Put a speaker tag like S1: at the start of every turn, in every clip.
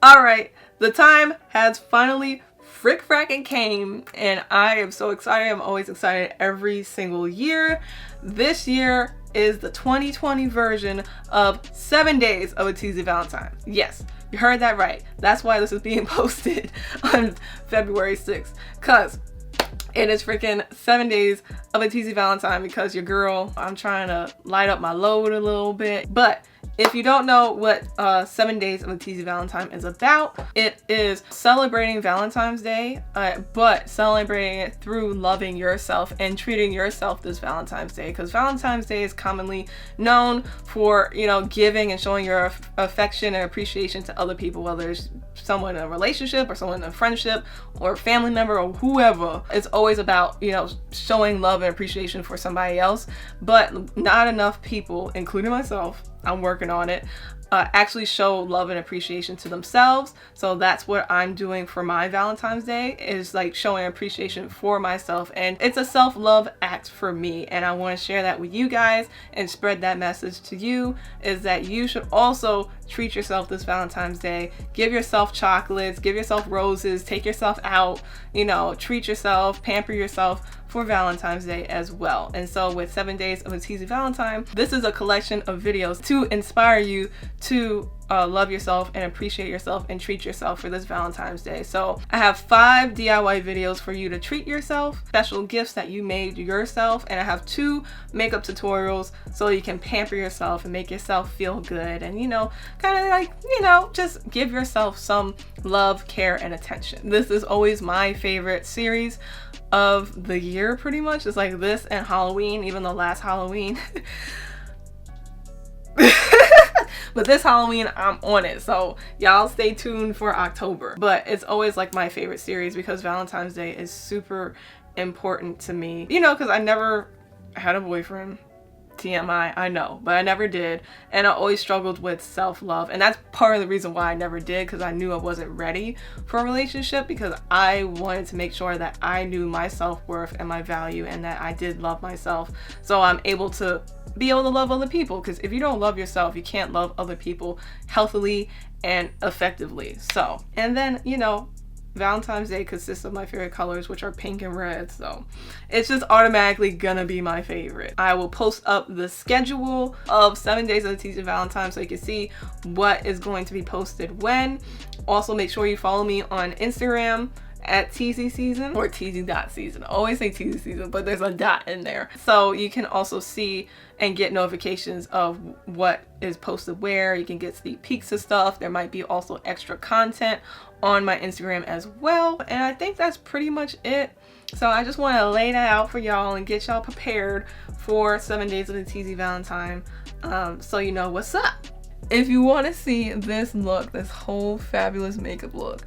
S1: Alright, the time has finally frickin' came, and I am so excited. I'm always excited every single year. This year is the 2020 version of 7 Days of a Teezy Valentine. Yes, you heard that right. That's why this is being posted on February 6th, because it is freaking 7 days of a Teezy Valentine, because your girl, I'm trying to light up my load a little bit. But if you don't know what 7 Days of a Teezy Valentine is about, it is celebrating Valentine's Day, but celebrating it through loving yourself and treating yourself this Valentine's Day. Because Valentine's Day is commonly known for, you know, giving and showing your affection and appreciation to other people, whether it's someone in a relationship or someone in a friendship or a family member or whoever. It's always about, you know, showing love and appreciation for somebody else. But not enough people, including myself, I'm working on it, actually show love and appreciation to themselves. So that's what I'm doing for my Valentine's Day, is like showing appreciation for myself, and it's a self-love act for me, and I want to share that with you guys and spread that message to you, is that you should also treat yourself this Valentine's Day. Give yourself chocolates, give yourself roses, take yourself out, you know, treat yourself, pamper yourself for Valentine's Day as well. And so with 7 Days of a Teezy Valentine, this is a collection of videos to inspire you to love yourself and appreciate yourself and treat yourself for this Valentine's Day. So I have 5 DIY videos for you to treat yourself, special gifts that you made yourself, and I have 2 makeup tutorials so you can pamper yourself and make yourself feel good, and, you know, kind of like, you know, just give yourself some love, care, and attention. This is always my favorite series of the year, pretty much. It's like this and Halloween, even though last Halloween but this Halloween I'm on it, so y'all stay tuned for October. But it's always like my favorite series because Valentine's Day is super important to me, you know, because I never had a boyfriend. TMI, I know, but I never did, and I always struggled with self-love, and that's part of the reason why I never did, because I knew I wasn't ready for a relationship, because I wanted to make sure that I knew my self-worth and my value, and that I did love myself, so I'm able to love other people. Because if you don't love yourself, you can't love other people healthily and effectively. So, and then, you know, Valentine's Day consists of my favorite colors, which are pink and red, so it's just automatically gonna be my favorite. I will post up the schedule of 7 Days of the Teezy Valentine so you can see what is going to be posted when. Also, make sure you follow me on Instagram at Teezy Season, or Teezy.season. I always say Teezy Season, but there's a dot in there. So you can also see and get notifications of what is posted where. You can get sneak peeks of stuff. There might be also extra content on my Instagram as well. And I think that's pretty much it. So I just want to lay that out for y'all and get y'all prepared for 7 Days of the Teezy Valentine, so you know what's up. If you want to see this look, this whole fabulous makeup look,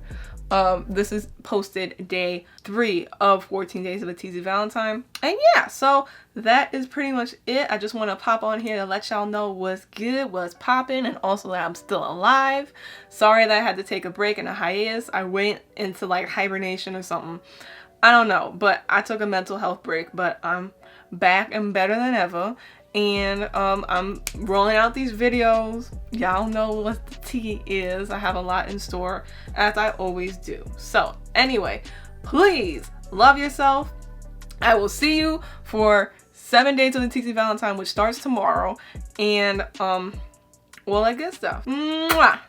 S1: this is posted day 3 of 14 Days of a Teezy Valentine. And yeah, so that is pretty much it. I just want to pop on here to let y'all know what's good, what's popping, and also that I'm still alive. Sorry that I had to take a break and a hiatus. I went into like hibernation or something. I don't know, but I took a mental health break, but I'm back and better than ever. And I'm rolling out these videos. Y'all know what the tea is. I have a lot in store, as I always do. So anyway, please love yourself. I will see you for 7 Days of the Teezy Valentine, which starts tomorrow, and all that good stuff. Mwah!